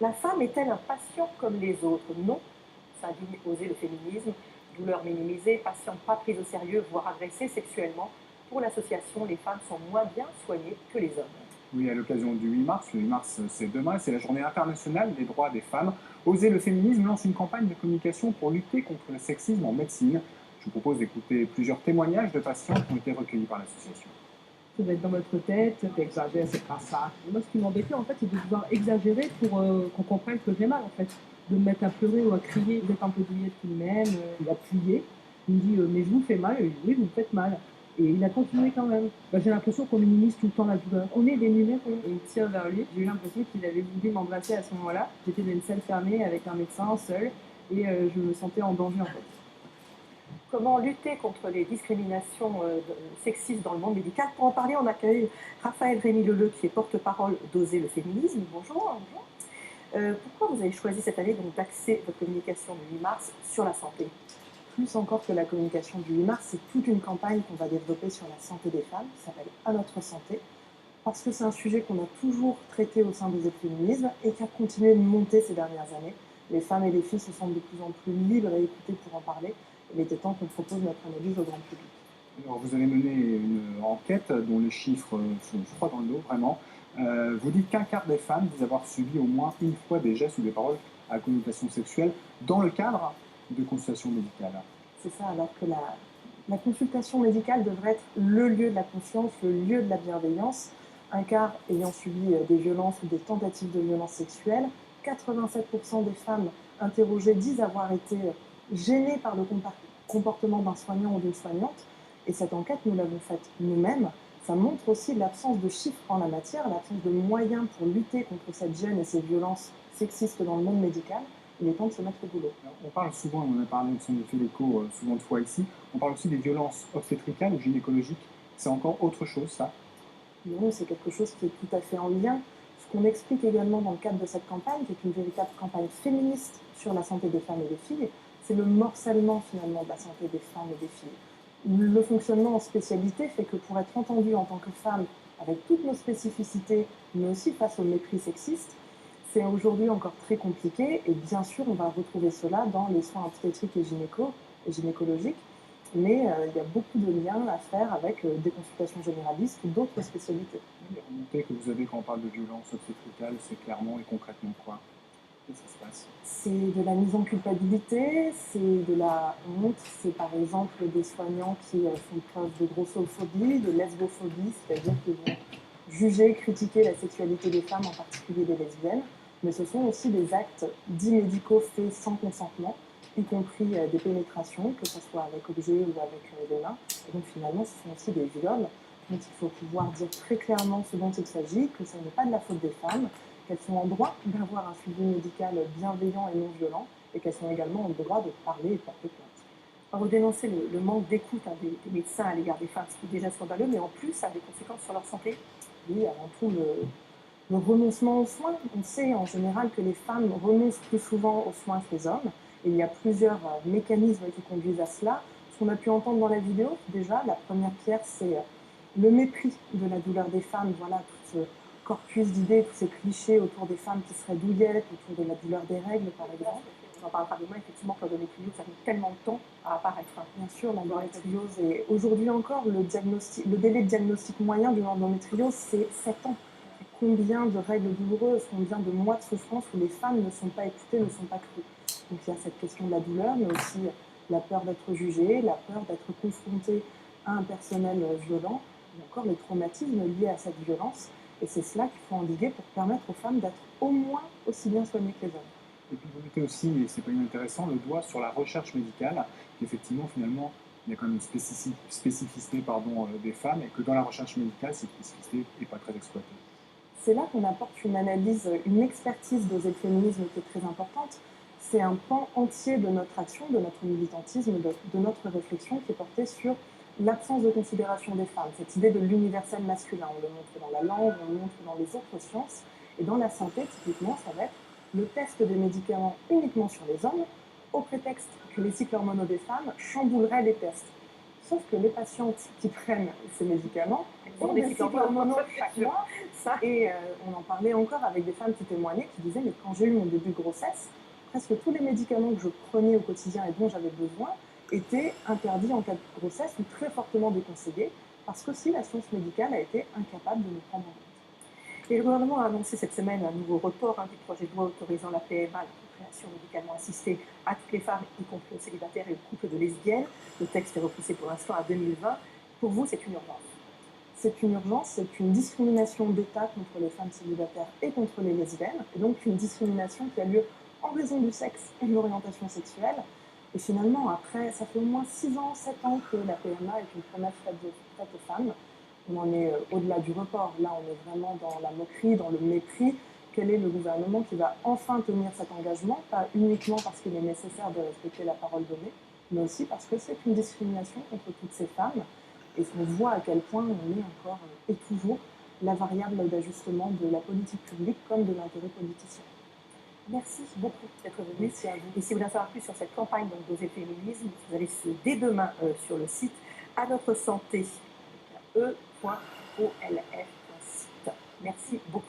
La femme est-elle un patient comme les autres? Non, s'indigne Oser le féminisme. Douleur minimisée, patiente pas prise au sérieux, voire agressée sexuellement. Pour l'association, les femmes sont moins bien soignées que les hommes. Oui, à l'occasion du 8 mars, le 8 mars c'est demain, c'est la journée internationale des droits des femmes. Oser le féminisme lance une campagne de communication pour lutter contre le sexisme en médecine. Je vous propose d'écouter plusieurs témoignages de patients qui ont été recueillis par l'association. Ça va être dans votre tête, t'exagères, c'est pas ça. Moi, ce qui m'embêtait, en fait, c'est de devoir exagérer pour qu'on comprenne que j'ai mal, en fait. De me mettre à pleurer ou à crier, vous êtes un peu douillette tout de même, il a plié. Il me dit, mais je vous fais mal. Je lui dis, oui, vous me faites mal. Et il a continué quand même. Bah, j'ai l'impression qu'on minimise tout le temps la douleur. On est des numéros. Et il me tire vers lui. J'ai eu l'impression qu'il avait voulu m'embrasser à ce moment-là. J'étais dans une salle fermée avec un médecin seul et je me sentais en danger, en fait. Comment lutter contre les discriminations sexistes dans le monde médical? Pour en parler, on accueille Raphaël Rémy-Leleu, qui est porte-parole d'Oser le féminisme. Bonjour. Bonjour. Pourquoi vous avez choisi cette année donc d'axer votre communication du 8 mars sur la santé? Plus encore que la communication du 8 mars, c'est toute une campagne qu'on va développer sur la santé des femmes, qui s'appelle À notre santé, parce que c'est un sujet qu'on a toujours traité au sein des féminismes et qui a continué de monter ces dernières années. Les femmes et les filles se sentent de plus en plus libres et écoutées pour en parler. Il était temps qu'on propose notre analyse au grand public. Alors, vous avez mené une enquête dont les chiffres sont froids dans le dos, vraiment. Vous dites qu'un quart des femmes disent avoir subi au moins une fois des gestes ou des paroles à connotation sexuelle dans le cadre de consultations médicales. C'est ça, alors que la consultation médicale devrait être le lieu de la confiance, le lieu de la bienveillance. Un quart ayant subi des violences ou des tentatives de violences sexuelles, 87% des femmes interrogées disent avoir été gênées par le comportement d'un soignant ou d'une soignante. Et cette enquête, nous l'avons faite nous-mêmes. Ça montre aussi l'absence de chiffres en la matière, l'absence de moyens pour lutter contre cette gêne et ces violences sexistes dans le monde médical. Il est temps de se mettre au boulot. On parle souvent, on en a parlé, on a fait l'écho souvent de fois ici, on parle aussi des violences obstétricales ou gynécologiques. C'est encore autre chose, ça? Non, c'est quelque chose qui est tout à fait en lien. Ce qu'on explique également dans le cadre de cette campagne, qui est une véritable campagne féministe sur la santé des femmes et des filles, c'est le morcellement finalement de la santé des femmes et des filles. Le fonctionnement en spécialité fait que pour être entendue en tant que femme, avec toutes nos spécificités, mais aussi face au mépris sexiste, c'est aujourd'hui encore très compliqué et bien sûr on va retrouver cela dans les soins obstétriques et gynécologiques, mais il y a beaucoup de liens à faire avec des consultations généralistes ou d'autres spécialités. Les remontées que vous avez quand on parle de violence obstétricale, c'est clairement et concrètement quoi? Qu'est-ce qui se passe? C'est de la mise en culpabilité, c'est de la honte, c'est par exemple des soignants qui font preuve de grossophobie, de lesbophobie, c'est-à-dire qu'ils vont juger, critiquer la sexualité des femmes, en particulier des lesbiennes, mais ce sont aussi des actes dits médicaux faits sans consentement, y compris des pénétrations, que ce soit avec objet ou avec les mains. Et donc finalement, ce sont aussi des viols. Donc il faut pouvoir dire très clairement ce dont il s'agit, que ce n'est pas de la faute des femmes, qu'elles sont en droit d'avoir un suivi médical bienveillant et non violent, et qu'elles sont également en droit de parler et de porter plainte. Alors, vous dénoncez le manque d'écoute des médecins à l'égard des femmes, ce qui est déjà scandaleux, mais en plus, ça a des conséquences sur leur santé. Oui, avant tout, le renoncement aux soins. On sait en général que les femmes renoncent plus souvent aux soins que les hommes. Et il y a plusieurs mécanismes qui conduisent à cela. Ce qu'on a pu entendre dans la vidéo, déjà, la première pierre, c'est le mépris de la douleur des femmes. Voilà, tout ce corpus d'idées, tous ces clichés autour des femmes qui seraient douillettes, autour de la douleur des règles, par exemple. On n'en parle pas demain, effectivement, que l'endométriose, ça met tellement de temps à apparaître. Bien sûr, l'endométriose, et aujourd'hui encore, le délai de diagnostic moyen d'une endométriose, c'est 7 ans. Combien de règles douloureuses, combien de mois de souffrance où les femmes ne sont pas écoutées, ne sont pas crues. Donc il y a cette question de la douleur, mais aussi la peur d'être jugée, la peur d'être confrontée à un personnel violent, ou encore les traumatismes liés à cette violence. Et c'est cela qu'il faut endiguer pour permettre aux femmes d'être au moins aussi bien soignées que les hommes. Et puis vous mettez aussi, et c'est pas inintéressant, le doigt sur la recherche médicale, qu'effectivement, finalement, il y a quand même une spécificité des femmes, et que dans la recherche médicale, cette spécificité n'est pas très exploitée. C'est là qu'on apporte une analyse, une expertise d'Oser le féminisme qui est très importante. C'est un pan entier de notre action, de notre militantisme, de notre réflexion qui est porté sur l'absence de considération des femmes, cette idée de l'universel masculin. On le montre dans la langue, on le montre dans les autres sciences. Et dans la santé, typiquement, ça va être le test des médicaments uniquement sur les hommes, au prétexte que les cycles hormonaux des femmes chambouleraient les tests. Sauf que les patientes qui prennent ces médicaments ont des cycles hormonaux chaque mois. Et on en parlait encore avec des femmes qui témoignaient, qui disaient, mais quand j'ai eu mon début de grossesse, presque tous les médicaments que je prenais au quotidien et dont j'avais besoin étaient interdits en cas de grossesse ou très fortement déconseillés, parce que si la science médicale a été incapable de nous prendre en compte. Et le gouvernement a annoncé cette semaine un nouveau report du projet de loi autorisant la PMA, la procréation médicalement assistée, à toutes les femmes, y compris aux célibataires et aux couples de lesbiennes. Le texte est repoussé pour l'instant à 2020. Pour vous, c'est une urgence? C'est une urgence, c'est une discrimination d'État contre les femmes célibataires et contre les lesbiennes, et donc une discrimination qui a lieu en raison du sexe et de l'orientation sexuelle. Et finalement, après, ça fait au moins 6 ans, 7 ans que la PMA est une promesse faite aux femmes. On en est au-delà du report. Là, on est vraiment dans la moquerie, dans le mépris. Quel est le gouvernement qui va enfin tenir cet engagement, pas uniquement parce qu'il est nécessaire de respecter la parole donnée, mais aussi parce que c'est une discrimination contre toutes ces femmes. Et on voit à quel point on est encore et toujours la variable d'ajustement de la politique publique comme de l'intérêt politicien. Merci beaucoup d'être venu. Merci à vous. Et si vous voulez en savoir plus sur cette campagne d'Oser Féminisme, vous allez dès demain sur le site à notre santé, e.olf.site. Merci beaucoup.